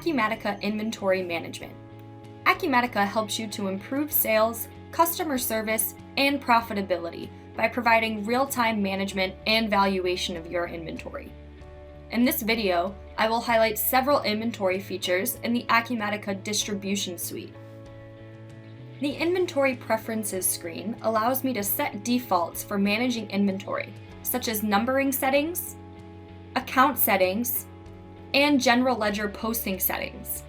Acumatica Inventory Management. Acumatica helps you to improve sales, customer service, and profitability by providing real-time management and valuation of your inventory. In this video, I will highlight several inventory features in the Acumatica Distribution Suite. The Inventory Preferences screen allows me to set defaults for managing inventory, such as numbering settings, account settings, and general ledger posting settings.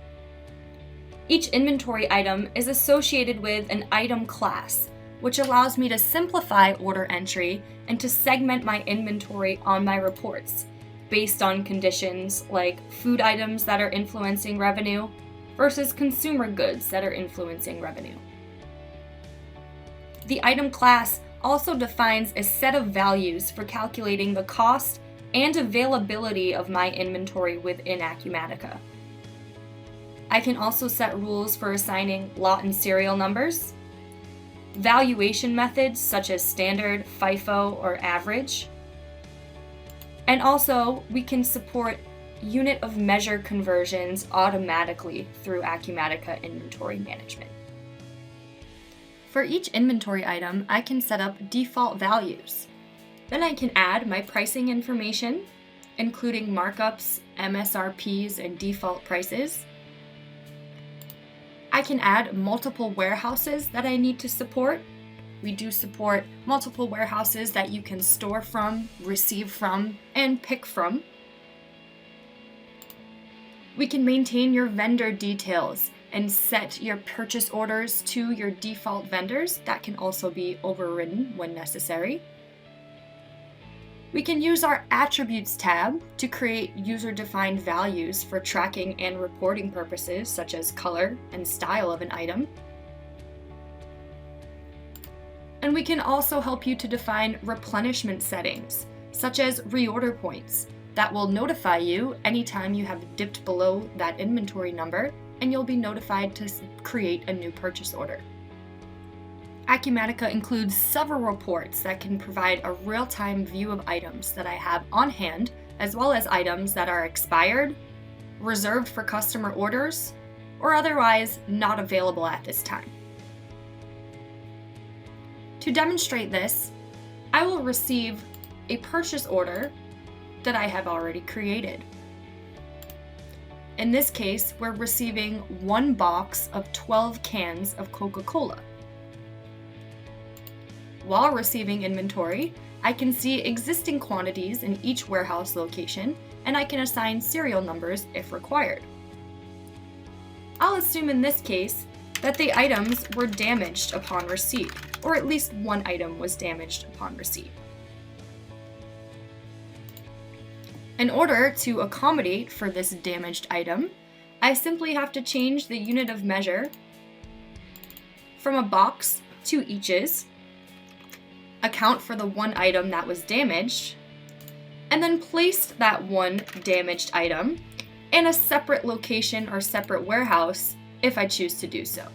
Each inventory item is associated with an item class, which allows me to simplify order entry and to segment my inventory on my reports based on conditions like food items that are influencing revenue versus consumer goods that are influencing revenue. The item class also defines a set of values for calculating the cost and availability of my inventory within Acumatica. I can also set rules for assigning lot and serial numbers, valuation methods such as standard, FIFO, or average, and also we can support unit of measure conversions automatically through Acumatica Inventory Management. For each inventory item, I can set up default values. Then I can add my pricing information, including markups, MSRPs, and default prices. I can add multiple warehouses that I need to support. We do support multiple warehouses that you can store from, receive from, and pick from. We can maintain your vendor details and set your purchase orders to your default vendors. That can also be overridden when necessary. We can use our Attributes tab to create user-defined values for tracking and reporting purposes, such as color and style of an item. And we can also help you to define replenishment settings, such as reorder points, that will notify you anytime you have dipped below that inventory number, and you'll be notified to create a new purchase order. Acumatica includes several reports that can provide a real-time view of items that I have on hand, as well as items that are expired, reserved for customer orders, or otherwise not available at this time. To demonstrate this, I will receive a purchase order that I have already created. In this case, we're receiving one box of 12 cans of Coca-Cola. While receiving inventory, I can see existing quantities in each warehouse location, and I can assign serial numbers if required. I'll assume in this case that the items were damaged upon receipt, or at least one item was damaged upon receipt. In order to accommodate for this damaged item, I simply have to change the unit of measure from a box to eaches, account for the one item that was damaged, and then place that one damaged item in a separate location or separate warehouse if I choose to do so.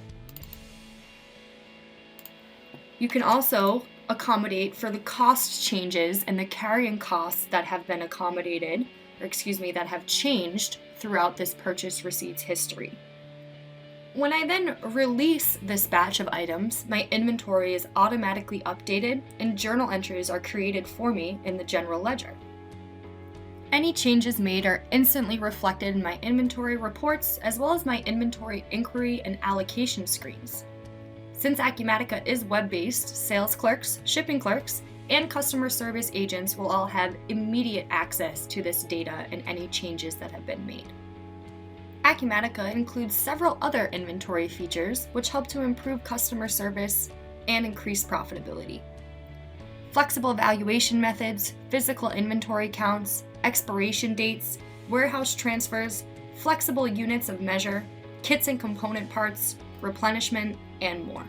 You can also accommodate for the cost changes and the carrying costs that have been accommodated, that have changed throughout this purchase receipts history. When I then release this batch of items, my inventory is automatically updated and journal entries are created for me in the general ledger. Any changes made are instantly reflected in my inventory reports as well as my inventory inquiry and allocation screens. Since Acumatica is web-based, sales clerks, shipping clerks, and customer service agents will all have immediate access to this data and any changes that have been made. Acumatica includes several other inventory features which help to improve customer service and increase profitability. Flexible valuation methods, physical inventory counts, expiration dates, warehouse transfers, flexible units of measure, kits and component parts, replenishment, and more.